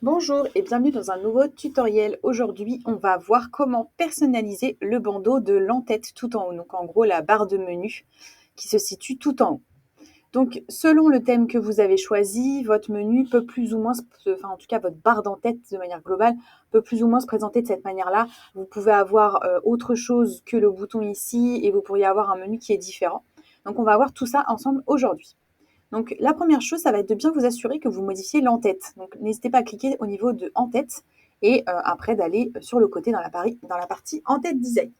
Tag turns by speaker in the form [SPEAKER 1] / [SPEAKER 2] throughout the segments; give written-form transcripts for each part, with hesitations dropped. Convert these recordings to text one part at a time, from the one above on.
[SPEAKER 1] Bonjour et bienvenue dans un nouveau tutoriel. Aujourd'hui, on va voir comment personnaliser le bandeau de l'en-tête tout en haut. Donc en gros, la barre de menu qui se situe tout en haut. Donc selon le thème que vous avez choisi, votre menu peut plus ou moins, enfin en tout cas votre barre d'en-tête de manière globale, peut plus ou moins se présenter de cette manière-là. Vous pouvez avoir autre chose que le bouton ici et vous pourriez avoir un menu qui est différent. Donc on va voir tout ça ensemble aujourd'hui. Donc la première chose, ça va être de bien vous assurer que vous modifiez l'en-tête. Donc n'hésitez pas à cliquer au niveau de en-tête et après d'aller sur le côté dans la partie en-tête design.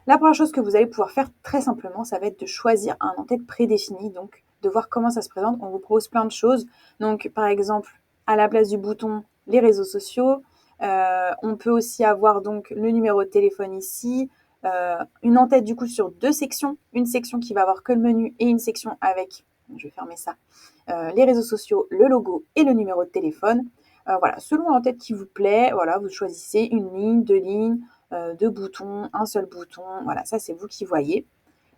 [SPEAKER 1] La première chose que vous allez pouvoir faire très simplement, ça va être de choisir un en-tête prédéfini, donc de voir comment ça se présente. On vous propose plein de choses. Donc par exemple, à la place du bouton, les réseaux sociaux. On peut aussi avoir donc le numéro de téléphone ici, une en-tête du coup sur deux sections, une section qui va avoir que le menu et une section avec, je vais fermer ça, les réseaux sociaux, le logo et le numéro de téléphone. Voilà, selon l'en-tête qui vous plaît, voilà, vous choisissez une ligne, deux lignes, deux boutons, un seul bouton, voilà, ça c'est vous qui voyez.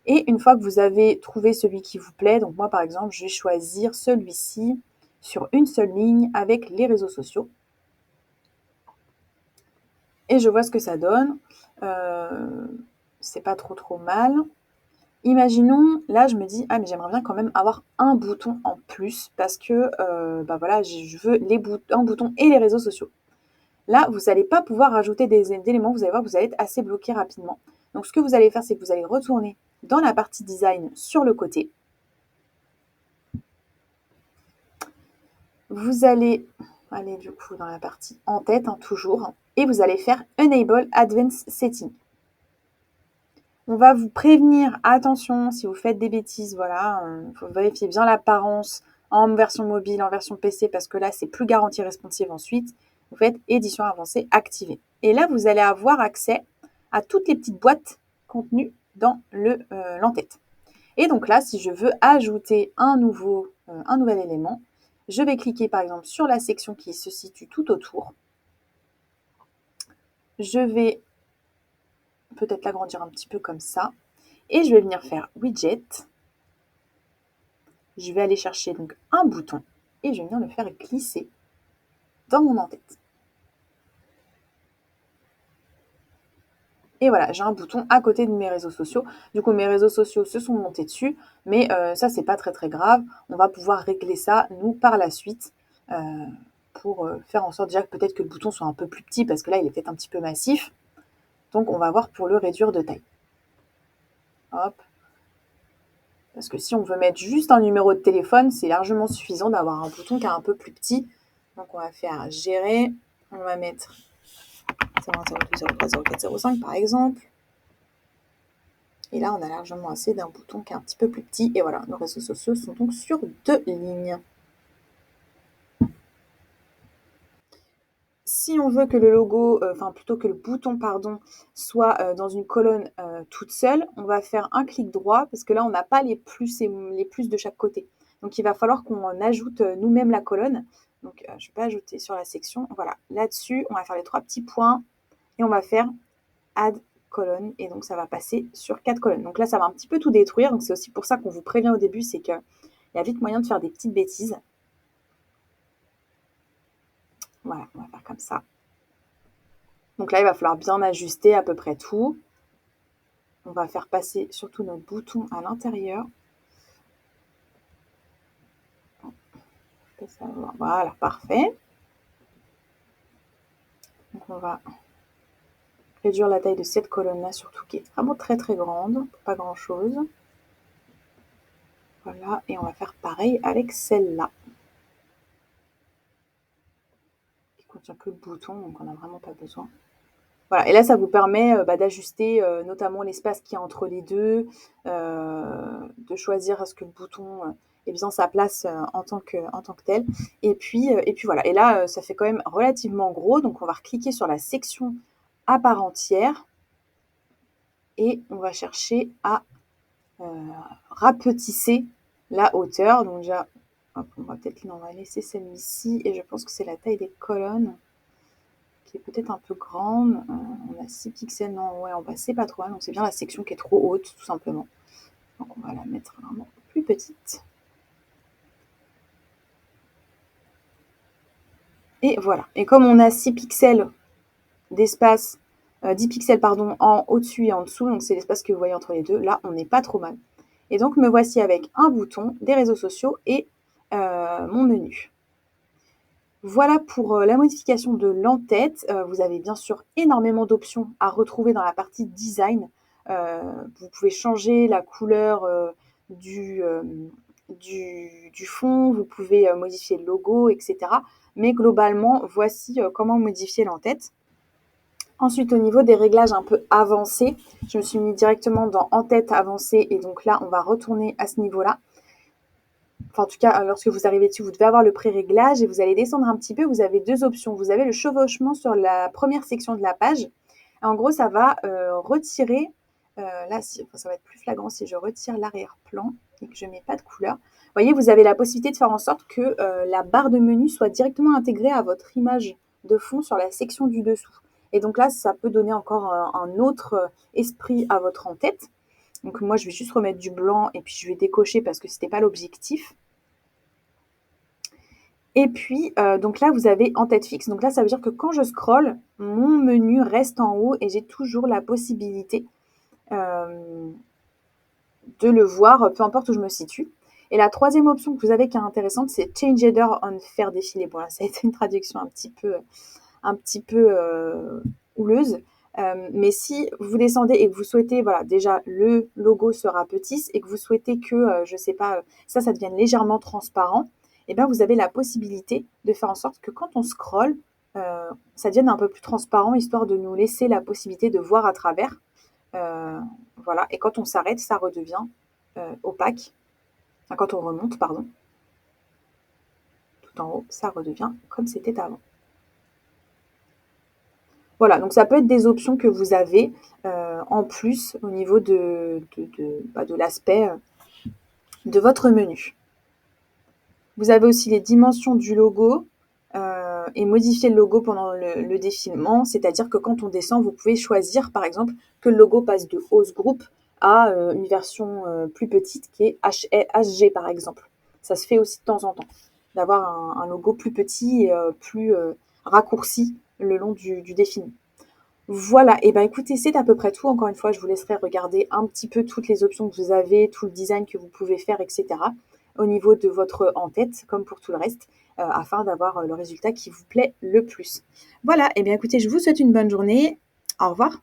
[SPEAKER 1] Et une fois que vous avez trouvé celui qui vous plaît, donc moi par exemple, je vais choisir celui-ci sur une seule ligne avec les réseaux sociaux. Et je vois ce que ça donne. C'est pas trop mal. Imaginons, là je me dis, ah mais j'aimerais bien quand même avoir un bouton en plus parce que voilà, je veux un bouton et les réseaux sociaux. Là, vous n'allez pas pouvoir rajouter des éléments, vous allez voir que vous allez être assez bloqué rapidement. Donc ce que vous allez faire, c'est que vous allez retourner dans la partie design sur le côté. Vous allez aller du coup dans la partie en tête, toujours, et vous allez faire Enable Advanced Setting. On va vous prévenir, attention, si vous faites des bêtises, voilà, il faut vérifier bien l'apparence en version mobile, en version PC, parce que là, c'est plus garantie responsive ensuite. Vous faites édition avancée activée. Et là, vous allez avoir accès à toutes les petites boîtes contenues dans l'entête. Et donc là, si je veux ajouter un nouvel élément, je vais cliquer par exemple sur la section qui se situe tout autour. Je vais peut-être l'agrandir un petit peu comme ça. Et je vais venir faire widget. Je vais aller chercher donc un bouton et je vais venir le faire glisser dans mon en-tête. Et voilà, j'ai un bouton à côté de mes réseaux sociaux. Du coup, mes réseaux sociaux se sont montés dessus, mais ça, c'est pas très grave. On va pouvoir régler ça, nous, par la suite, pour faire en sorte déjà que peut-être que le bouton soit un peu plus petit, parce que là, il est peut-être un petit peu massif. Donc, on va voir pour le réduire de taille. Hop. Parce que si on veut mettre juste un numéro de téléphone, c'est largement suffisant d'avoir un bouton qui est un peu plus petit. Donc, on va faire gérer. On va mettre 0102030405 par exemple. Et là, on a largement assez d'un bouton qui est un petit peu plus petit. Et voilà, nos réseaux sociaux sont donc sur deux lignes. Si on veut que le logo, plutôt que le bouton, pardon, soit dans une colonne toute seule, on va faire un clic droit parce que là, on n'a pas les plus de chaque côté. Donc, il va falloir qu'on ajoute nous-mêmes la colonne. Donc, je vais ajouter sur la section. Voilà, là-dessus, on va faire les trois petits points et on va faire Add colonne. Et donc, ça va passer sur 4 colonnes. Donc là, ça va un petit peu tout détruire. Donc, c'est aussi pour ça qu'on vous prévient au début, c'est qu'il y a vite moyen de faire des petites bêtises. Voilà, on va faire comme ça. Donc là, il va falloir bien ajuster à peu près tout. On va faire passer surtout notre bouton à l'intérieur. Voilà, parfait. Donc on va réduire la taille de cette colonne-là, surtout qui est vraiment très grande, pas grand-chose. Voilà, et on va faire pareil avec celle-là. Qui contient que le bouton, donc on n'a vraiment pas besoin. Voilà, et là, ça vous permet d'ajuster notamment l'espace qu'il y a entre les deux, de choisir est-ce que le bouton ait bien sa place en tant que tel. Et puis voilà. Et là, ça fait quand même relativement gros, donc on va recliquer sur la section à part entière et on va chercher à rapetisser la hauteur. Donc déjà, hop, on va laisser celle-ci et je pense que c'est la taille des colonnes qui est peut-être un peu grande. On a 6 pixels, non, ouais, c'est pas trop mal. Donc c'est bien la section qui est trop haute, tout simplement. Donc on va la mettre vraiment plus petite. Et voilà. Et comme on a 6 pixels d'espace, 10 pixels pardon, en au-dessus et en dessous, donc c'est l'espace que vous voyez entre les deux, là on n'est pas trop mal. Et donc me voici avec un bouton, des réseaux sociaux et mon menu. Voilà pour la modification de l'en-tête. Vous avez bien sûr énormément d'options à retrouver dans la partie design. Vous pouvez changer la couleur du, du fond, vous pouvez modifier le logo, etc. Mais globalement, voici comment modifier l'en-tête. Ensuite, au niveau des réglages un peu avancés, je me suis mis directement dans en-tête avancée et donc là, on va retourner à ce niveau-là. Enfin, en tout cas, lorsque vous arrivez dessus, vous devez avoir le pré-réglage et vous allez descendre un petit peu. Vous avez deux options. Vous avez le chevauchement sur la première section de la page. Et en gros, ça va retirer, là, ça va être plus flagrant si je retire l'arrière-plan et que je ne mets pas de couleur. Vous voyez, vous avez la possibilité de faire en sorte que la barre de menu soit directement intégrée à votre image de fond sur la section du dessous. Et donc là, ça peut donner encore un autre esprit à votre en-tête. Donc moi, je vais juste remettre du blanc et puis je vais décocher parce que ce n'était pas l'objectif. Et puis, donc là, vous avez en tête fixe. Donc là, ça veut dire que quand je scrolle, mon menu reste en haut et j'ai toujours la possibilité de le voir, peu importe où je me situe. Et la troisième option que vous avez qui est intéressante, c'est Change Header on Faire défiler. Bon, là, ça a été une traduction un petit peu houleuse. Mais si vous descendez et que vous souhaitez, voilà, déjà le logo se rapetisse et que vous souhaitez que, je sais pas, ça devienne légèrement transparent, et bien vous avez la possibilité de faire en sorte que quand on scrolle, ça devienne un peu plus transparent, histoire de nous laisser la possibilité de voir à travers. Voilà, et quand on s'arrête, ça redevient opaque. Enfin, quand on remonte, pardon, tout en haut, ça redevient comme c'était avant. Voilà, donc ça peut être des options que vous avez en plus au niveau de l'aspect de votre menu. Vous avez aussi les dimensions du logo et modifier le logo pendant le défilement, c'est-à-dire que quand on descend, vous pouvez choisir par exemple que le logo passe de Hose Group à une version plus petite qui est HG par exemple. Ça se fait aussi de temps en temps, d'avoir un logo plus petit et plus raccourci le long du défilement. Voilà, et ben écoutez, c'est à peu près tout. Encore une fois, je vous laisserai regarder un petit peu toutes les options que vous avez, tout le design que vous pouvez faire, etc. au niveau de votre en-tête, comme pour tout le reste, afin d'avoir le résultat qui vous plaît le plus. Voilà, et bien écoutez, je vous souhaite une bonne journée. Au revoir.